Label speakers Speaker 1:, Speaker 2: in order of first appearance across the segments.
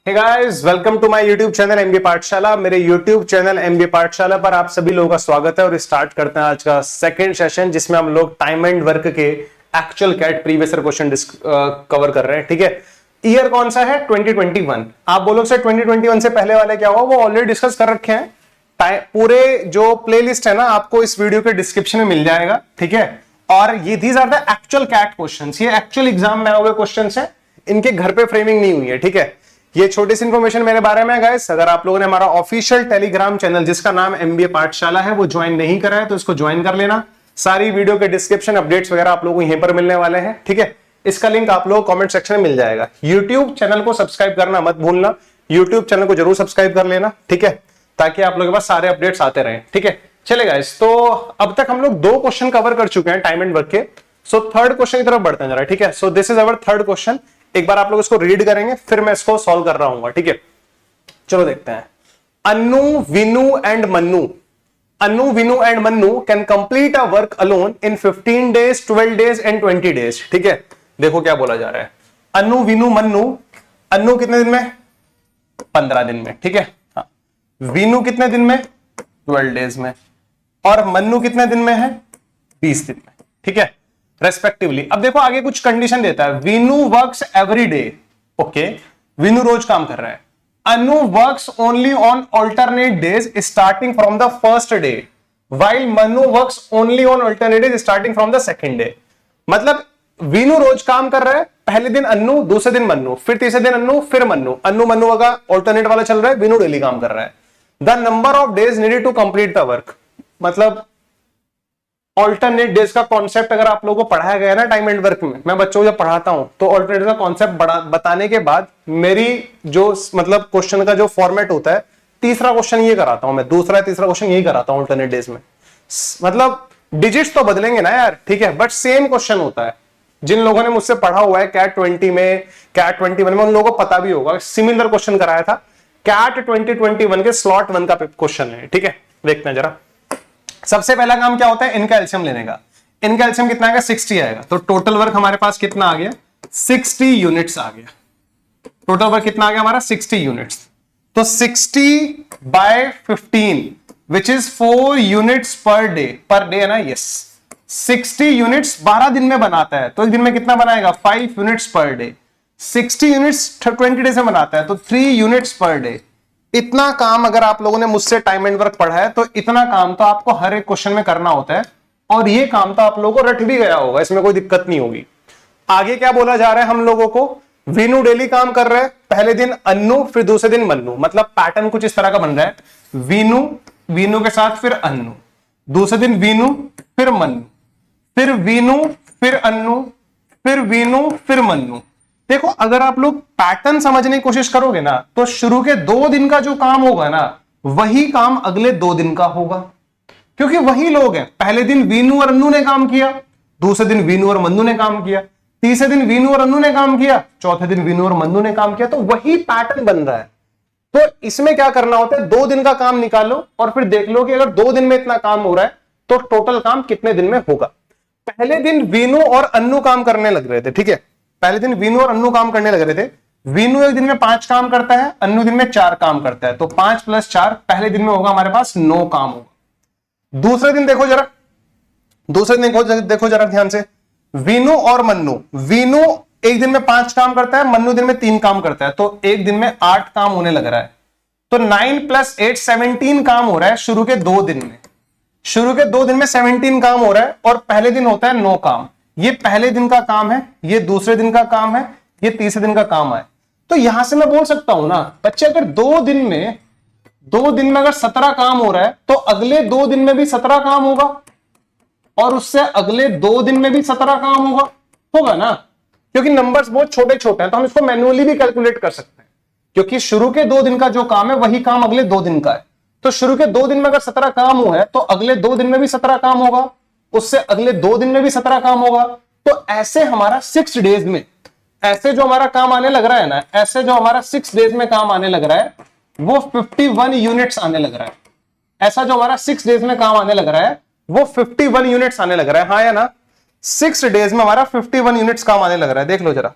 Speaker 1: Hey guys, welcome to my YouTube channel MBA Pathshala. मेरे YouTube channel MBA पाठशाला पर आप सभी लोगों का स्वागत है और स्टार्ट करते हैं आज का सेकंड सेशन, जिसमें हम लोग टाइम एंड वर्क के actual CAT previous year question cover कर रहे हैं। ठीक है, ईयर कौन सा है? 2021। आप बोलो सर 2021 से पहले वाले क्या हुआ, वो ऑलरेडी डिस्कस कर रखे हैं। पूरे जो प्लेलिस्ट है ना, आपको इस वीडियो के डिस्क्रिप्शन में मिल जाएगा। ठीक है, और ये these are the actual CAT questions, ये एक्चुअल एग्जाम में आए हुए क्वेश्चंस हैं, इनके घर पे फ्रेमिंग नहीं हुई है। ठीक है, ये छोटी सी इंफॉर्मेशन मेरे बारे में है गाइस। अगर आप लोगों ने हमारा ऑफिशियल टेलीग्राम चैनल जिसका नाम एमबीए पाठशाला है वो ज्वाइन नहीं करा है तो इसको ज्वाइन कर लेना। सारी वीडियो के डिस्क्रिप्शन अपडेट्स वगैरह आप लोगों को यहीं पर मिलने वाले हैं। ठीक है, इसका लिंक आप लोगों को कमेंट सेक्शन में मिल जाएगा। यूट्यूब चैनल को सब्सक्राइब करना मत भूलना, यूट्यूब चैनल को जरूर सब्सक्राइब कर लेना। ठीक है, ताकि आप लोगों के पास सारे अपडेट्स आते रहें। ठीक है, चले गाइस, तो अब तक हम लोग 2 क्वेश्चन कवर कर चुके हैं टाइम एंड वर्क के। सो थर्ड क्वेश्चन की तरफ बढ़ते हैं जरा। ठीक है, so this is our third question. एक बार आप लोग इसको रीड करेंगे, फिर मैं इसको सॉल्व कर रहा हूं। ठीक है, चलो देखते हैं। Annu, Vinu and Mannu, Annu, Vinu and Mannu can complete a work alone in 15 days, 12 days and 20 days. ठीक है, देखो क्या बोला जा रहा है। अन्नू, विनू, मन्नू, अन्नू कितने दिन में? 15 दिन में। ठीक है, हाँ। विनू कितने दिन में? 12 डेज में। और मन्नू कितने दिन में है? 20 दिन में। ठीक है, रेस्पेक्टिवली। अब देखो आगे कुछ कंडीशन देता है। Veenu works every day. Okay, Veenu रोज काम कर रहा है। Anu works only on alternate days starting from the first day, while Manu works only on alternate days starting from the second day. मतलब वीनू रोज काम कर रहा है, पहले दिन अन्नू, दूसरे दिन मन्नू, फिर तीसरे दिन अन्नू, फिर मन्नू। अन्नू मन्नू का ऑल्टरनेट वाला चल रहा है, वीनू डेली काम कर रहा है। The number of days needed to complete the work, मतलब ऑल्टरनेट डेज का कॉन्सेप्ट अगर आप लोगों को पढ़ाया गया ना टाइम एंड वर्क में, मैं बच्चों को जब पढ़ाता हूं तो ऑल्टरनेट का कॉन्सेप्ट बताने के बाद मेरी जो मतलब क्वेश्चन का जो फॉर्मेट होता है, तीसरा क्वेश्चन ये कराता हूं मैं, दूसरा तीसरा क्वेश्चन यही कराता हूं ऑल्टरनेट डेज में। मतलब डिजिट्स तो बदलेंगे ना यार, ठीक है, बट सेम क्वेश्चन होता है। जिन लोगों ने मुझसे पढ़ा हुआ है कैट 20 में, कैट 21 में, उन लोगों को पता भी होगा, सिमिलर क्वेश्चन कराया था। कैट 2021 के स्लॉट 1 का क्वेश्चन है। ठीक है, देखते हैं जरा। सबसे पहला काम क्या होता है? इनका एलसीएम लेने का। इनका एलसीएम कितना आएगा? 60 आएगा। तो टोटल वर्क हमारे पास कितना आ गया? 60 यूनिट्स आ गया। टोटल वर्क कितना आ गया हमारा? 60 यूनिट्स। तो 60/15 which is 4 units per day. Per day है ना? यस। 60 यूनिट्स 12 दिन में बनाता है, तो एक दिन में कितना बनाएगा? 5 units per day. 60 units 20 days में बनाता है, तो 3 यूनिट्स पर डे। इतना काम अगर आप लोगों ने मुझसे टाइम एंड वर्क पढ़ा है तो इतना काम तो आपको हर एक क्वेश्चन में करना होता है, और ये काम तो आप लोगों को रट भी गया होगा, इसमें कोई दिक्कत नहीं होगी। आगे क्या बोला जा रहा है हम लोगों को? वीनू डेली काम कर रहे हैं, पहले दिन अन्नू, फिर दूसरे दिन मन्नू। मतलब पैटर्न कुछ इस तरह का बन रहा है। वीनू, वीनू के साथ फिर अन्नू, दूसरे दिन वीनू, फिर मन्नू, फिर वीनू, फिर अन्नू, फिर वीनू, फिर मन्नू। देखो अगर आप लोग पैटर्न समझने की कोशिश करोगे ना, तो शुरू के 2 दिन का जो काम होगा ना, वही काम अगले 2 दिन का होगा, क्योंकि वही लोग हैं। पहले दिन वीनू और अन्नू ने काम किया, दूसरे दिन वीनू और मन्नू ने काम किया, तीसरे दिन वीनू और अन्नू ने काम किया, चौथे दिन वीनू और मन्नू ने काम किया। तो वही पैटर्न बन रहा है। तो इसमें क्या करना होता है? 2 दिन का काम निकालो और फिर देख लो कि अगर 2 दिन में इतना काम हो रहा है तो टोटल काम कितने दिन में होगा। पहले दिन वीनू और अन्नू काम करने लग रहे थे। ठीक है, पहले दिन वीनू और अन्नू काम करने लग रहे थे। वीनू एक दिन में 5 काम करता है, अन्नू दिन में 4 काम करता है, तो 5 + 4 पहले दिन में होगा हमारे पास 9 काम होगा। दूसरे दिन देखो जरा, दूसरे दिन देखो जरा ध्यान से। वीनू और मन्नू, वीनू एक दिन में 5 काम करता है, मन्नू दिन में 3 काम करता है, तो एक दिन में 8 काम होने लग रहा है। तो 9 + 8 17 काम हो रहा है शुरू के 2 दिन में। शुरू के 2 दिन में 17 काम हो रहा है, और पहले दिन होता है 9 काम। ये पहले दिन का काम है, ये दूसरे दिन का काम है, ये तीसरे दिन का काम है। तो यहां से मैं बोल सकता हूं ना बच्चे, अगर 2 दिन में अगर 17 काम हो रहा है, तो अगले 2 दिन में भी 17 काम होगा, और उससे अगले 2 दिन में भी 17 काम होगा ना, क्योंकि नंबर्स बहुत छोटे छोटे हैं, तो हम इसको मैन्युअली भी कैलकुलेट कर सकते हैं, क्योंकि शुरू के 2 दिन का जो काम है वही काम अगले 2 दिन का है। तो शुरू के 2 दिन में अगर 17 काम हुआ है, तो अगले 2 दिन में भी 17 काम होगा, उससे अगले 2 दिन में भी 17 काम होगा। तो ऐसे हमारा 6 डेज में, ऐसे जो हमारा काम आने लग रहा है ना, ऐसे जो हमारा 6 डेज में काम आने लग रहा है, वो 51 यूनिट्स आने लग रहा है। ऐसा जो हमारा 6 डेज में काम आने लग रहा है, वो 51 यूनिट्स आने लग रहा है। हाँ या ना? 6 डेज में हमारा 51 यूनिट्स काम आने लग रहा है। देख लो जरा,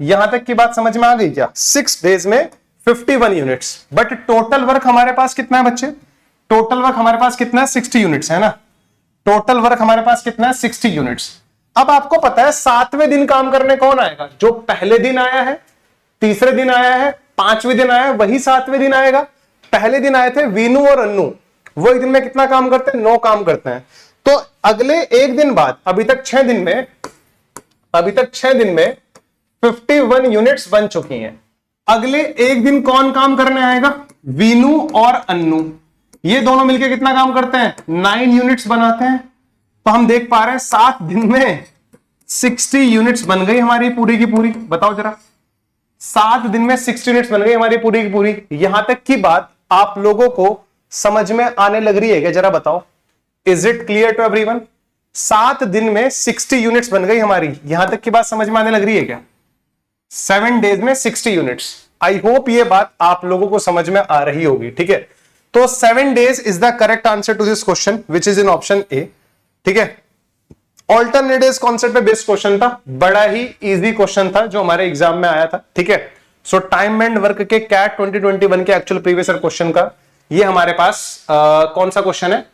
Speaker 1: यहां तक की बात समझ में आ गई क्या? 6 डेज में 51 यूनिट्स, बट टोटल वर्क हमारे पास कितना है बच्चे? टोटल वर्क हमारे पास कितना है? 60 यूनिट्स है ना। टोटल वर्क हमारे पास कितना है? 60 यूनिट्स। अब आपको पता है 7वें दिन काम करने कौन आएगा? जो पहले दिन आया है, तीसरे दिन आया है, 5वें दिन आया है, वही 7वें दिन आएगा। पहले दिन आए थे वीनू और अन्नू, वो एक दिन में कितना काम करते हैं? 9 काम करते हैं। तो अगले एक दिन बाद, अभी तक 6 दिन में 51 यूनिट्स बन चुकी हैं। अगले एक दिन कौन काम करने आएगा? वीनू और अन्नू। ये दोनों मिलकर कितना काम करते हैं? 9 यूनिट्स बनाते हैं। तो हम देख पा रहे हैं 7 दिन में 60 यूनिट्स बन गई हमारी पूरी की पूरी। बताओ जरा, 7 दिन में 60 यूनिट्स बन गई हमारी पूरी की पूरी। यहां तक की बात आप लोगों को समझ में आने लग रही है क्या? जरा बताओ, is it clear to everyone? 7 दिन में 60 यूनिट्स बन गई हमारी। यहां तक की बात समझ में आने लग रही है क्या? 7 डेज में 60 यूनिट्स। आई होप ये बात आप लोगों को समझ में आ रही होगी। ठीक है, तो 7 days is the correct answer to this question which is in option A. ठीक है, ऑल्टरनेटिव्स कॉन्सेप्ट पे बेस्ड क्वेश्चन था, बड़ा ही इजी क्वेश्चन था जो हमारे एग्जाम में आया था। ठीक है, सो टाइम एंड वर्क के कैट 2021 के एक्चुअल प्रीवियस ईयर क्वेश्चन का ये हमारे पास कौन सा क्वेश्चन है?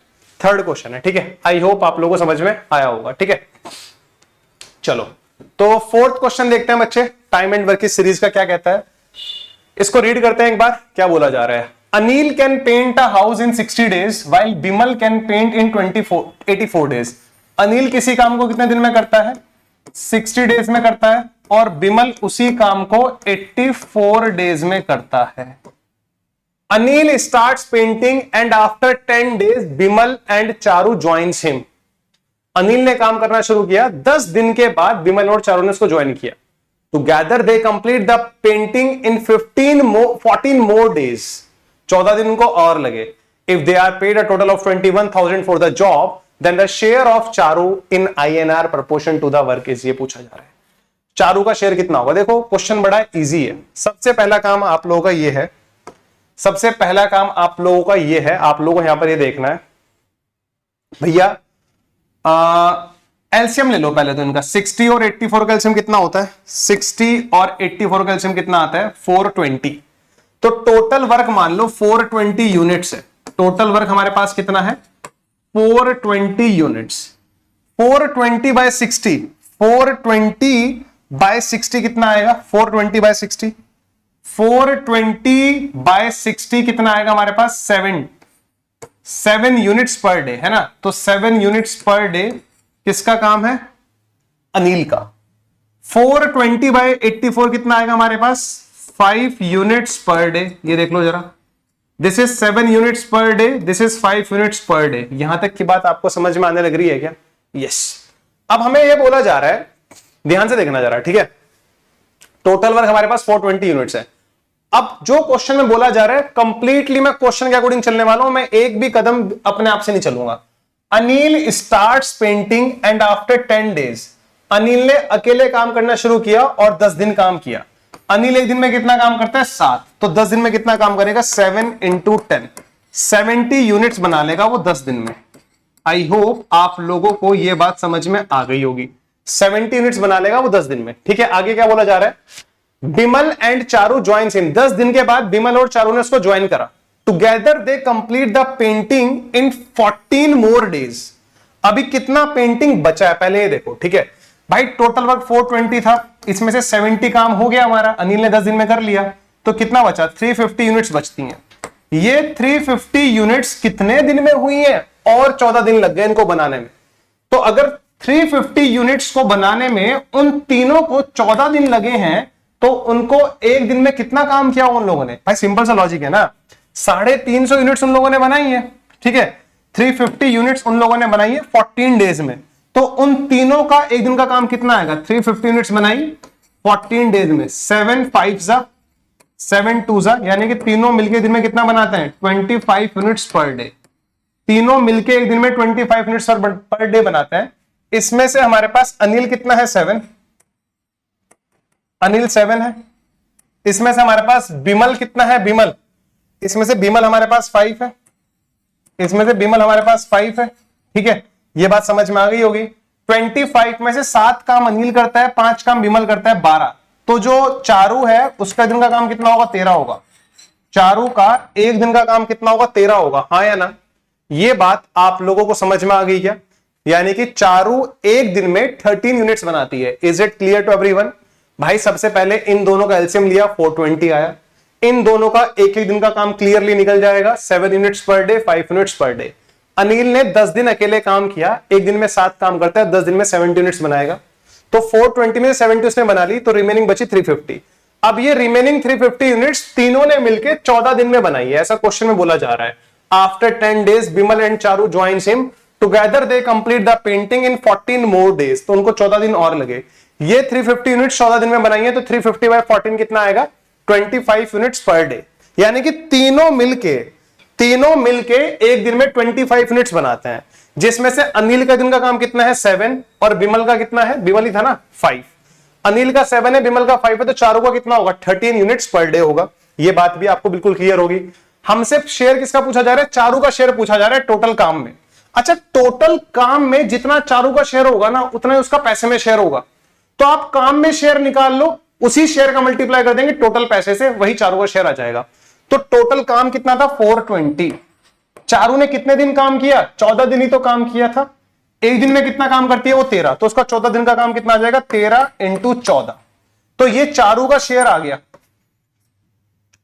Speaker 1: 3rd क्वेश्चन है। ठीक है, आई होप आप लोगों को समझ में आया होगा। ठीक है, चलो तो 4th क्वेश्चन देखते हैं बच्चे, टाइम एंड वर्क की सीरीज का क्या कहता है। इसको रीड करते हैं एक बार, क्या बोला जा रहा है। Anil can paint a house in 60 days while Bimal can paint in 84 days. Anil किसी काम को कितने दिन में करता है? 60 डेज में करता है, और बिमल उसी काम को 84 डेज में करता है। Anil starts painting and after 10 days Bimal and Charu joins him. Anil ने काम करना शुरू किया, 10 दिन के बाद बिमल और चारू ने उसको ज्वाइन किया। Together they complete the painting in 14 more days. 14 दिन उनको और लगे। If they are paid a total of 21,000 for the job, then the share of Charu in INR proportion to the work is. ये पूछा जा रहा है चारू का शेयर कितना होगा। देखो क्वेश्चन बड़ा इजी है। सबसे पहला काम आप लोगों का ये है, आप लोगों को यहां पर ये देखना है भैया, एलसीएम ले लो पहले तो इनका। 60 और 84 का एलसीएम कितना होता है? 60 और 84 का एलसीएम कितना आता है? 420। तो टोटल वर्क मान लो 420 यूनिट्स है। टोटल वर्क हमारे पास कितना है? 420 यूनिट्स। 420 बाय 60, 420 बाय 60 कितना आएगा? 420 बाय 60, 420 बाय 60 कितना आएगा हमारे पास? 7 यूनिट्स पर डे, है ना। तो 7 यूनिट्स पर डे किसका काम है? अनिल का। 420 बाय 84 कितना आएगा हमारे पास? 5 यूनिट्स पर डे। ये देख लो जरा, this is 7 units per day, this is 5 units per day. यहां तक की बात आपको समझ में आने लग रही है क्या? यस। अब हमें यह बोला जा रहा है, ध्यान से देखना जा रहा है। ठीक है, टोटल वर्क हमारे पास 420 यूनिट्स है। अब जो क्वेश्चन में बोला जा रहा है कंप्लीटली मैं क्वेश्चन के अकॉर्डिंग चलने वाला हूं, मैं एक भी कदम अपने आप से नहीं चलूंगा। Anil starts painting and after 10 days. Anil ने अकेले काम करना शुरू किया और 10 दिन काम किया। अनिल एक दिन में कितना काम करता है? 7। तो 10 दिन में कितना काम करेगा? 7 इंटू 10, 70 यूनिट्स बना लेगा वो 10 दिन में। आई होप आप लोगों को यह बात समझ में आ गई होगी। 70 यूनिट्स बना लेगा वो 10 दिन में। ठीक है, आगे क्या बोला जा रहा है? Bimal and Charu joins him. 10 दिन के बाद बिमल और चारू ने उसको ज्वाइन करा। Together they complete the painting in 14 more days. अभी कितना पेंटिंग बचा है पहले ये देखो। ठीक है भाई, टोटल वर्क 420 था, इसमें से 70 काम हो गया हमारा, अनिल ने 10 दिन में कर लिया। तो कितना बचा? 350 यूनिट्स बचती हैं। ये 350 यूनिट्स कितने दिन में हुई हैं? और 14 दिन लग गए इनको बनाने में। तो अगर 350 यूनिट्स को बनाने में उन तीनों को 14 दिन लगे हैं, तो उनको एक दिन में कितना काम किया उन लोगों ने? भाई सिंपल सा लॉजिक है ना, 350 यूनिट्स उन लोगों ने बनाई है। ठीक है, 350 यूनिट्स उन लोगों ने बनाई है 14 डेज में। तो उन तीनों का एक दिन का काम कितना आएगा? 350 यूनिट्स बनाई 14 डेज में। 7 5 जा 7 2 जा, यानी कि तीनों मिलके दिन में कितना बनाते हैं? 25 यूनिट्स पर डे। तीनों मिलके एक दिन में 25 यूनिट्स पर डे बनाते हैं। इसमें से हमारे पास अनिल कितना है? 7। अनिल 7 है। इसमें से हमारे पास बिमल कितना है? बिमल, इसमें से बिमल हमारे पास 5 है। इसमें से बिमल हमारे पास 5 है। ठीक है, ये बात समझ में आ गई होगी। 25 में से 7 काम अनिल करता है, 5 काम बिमल करता है, 12। तो जो चारू है उसका दिन का काम कितना होगा? 13 होगा। चारू का एक दिन का काम कितना होगा? 13 होगा, हाँ या ना? ये बात आप लोगों को समझ में आ गई क्या? यानी कि चारू एक दिन में 13 यूनिट्स बनाती है। Is it clear to everyone? भाई सबसे पहले इन दोनों का एलसीएम लिया, 420 आया। इन दोनों का एक एक दिन का काम क्लियरली निकल जाएगा, 7 units per day, 5 units per day. Anil ने 10 दिन अकेले काम किया, एक दिन में 7 काम करता है, 10 दिन में 70 यूनिट्स बनाएगा। तो 420 में 70 उसने बना ली, तो रिमेनिंग बची 350। अब ये रिमेनिंग 350 यूनिट्स तीनों ने मिलकर 14 दिन में बनाई है, ऐसा क्वेश्चन में बोला जा रहा है। After 10 days Bimal and Charu joins him, together they complete the painting in 14 more days. तो उनको 14 दिन और लगे। ये 350 यूनिट्स 14 दिन में बनाई है, तो 350 बाय 14 कितना आएगा? 25 यूनिट्स पर डे। यानी कि तीनों मिलके एक दिन में 25 यूनिट्स बनाते हैं, जिसमें से अनिल का दिन का काम कितना है? 7, और बिमल का कितना है? बिमल ही था ना, 5। अनिल का 7 है, बिमल का 5 है, तो चारों का कितना होगा? 13 यूनिट्स पर डे होगा। ये बात भी आपको बिल्कुल क्लियर होगी। हमसे शेयर किसका पूछा जा रहा है? चारू का शेयर पूछा जा रहा है टोटल काम में। अच्छा, टोटल काम में जितना चारू का शेयर होगा ना, उतना ही उसका पैसे में शेयर होगा। तो आप काम में शेयर निकाल लो, उसी शेयर का मल्टीप्लाई कर देंगे टोटल पैसे से, वही चारू का शेयर आ जाएगा। तो टोटल काम कितना था? 420। चारू ने कितने दिन काम किया? 14 दिन ही तो काम किया था। एक दिन में कितना काम करती है वो? 13। तो उसका 14 दिन का काम कितना आ जाएगा? 13 × 14। तो ये चारू का शेयर आ गया,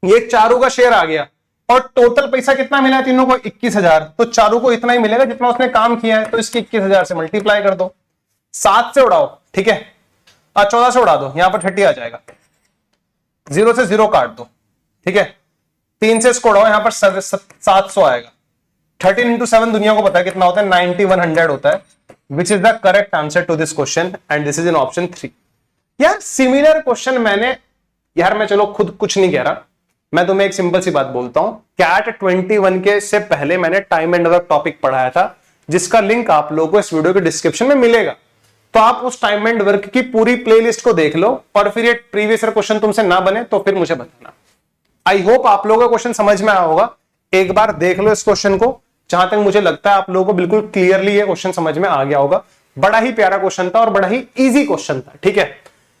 Speaker 1: ये चारू का शेयर आ गया। और टोटल पैसा कितना मिला है तीनों को? 21,000। तो चारू को इतना ही मिलेगा जितना उसने काम किया है, तो इसके 21,000 से मल्टीप्लाई कर दो। 7 से उड़ाओ, ठीक है, 14 से उड़ा दो, यहां पर 30 आ जाएगा। 0 से 0 काट दो, ठीक है। 3 से इसको उड़ाओ, यहां पर 700 आएगा। 13 × 7 दुनिया को पता है कितना होता है? 9100 होता है, which is the correct answer to this question, and this is in option 3। यार सिमिलर क्वेश्चन मैं चलो खुद कुछ नहीं कह रहा, मैं तुम्हें एक सिंपल सी बात बोलता हूं। कैट 21 के से पहले मैंने टाइम एंड वर्क टॉपिक पढ़ाया था, जिसका लिंक आप लोगों को इस वीडियो के डिस्क्रिप्शन में मिलेगा। तो आप उस टाइम एंड वर्क की पूरी प्लेलिस्ट को देख लो, और फिर ये प्रीवियस ईयर क्वेश्चन तुमसे ना बने तो फिर मुझे बताना। आई होप आप लोगों का क्वेश्चन समझ में आया होगा। एक बार देख लो इस क्वेश्चन को, जहां तक मुझे लगता है आप लोगों को बिल्कुल क्लियरली ये क्वेश्चन समझ में आ गया होगा। बड़ा ही प्यारा क्वेश्चन था और बड़ा ही इजी क्वेश्चन था, ठीक है।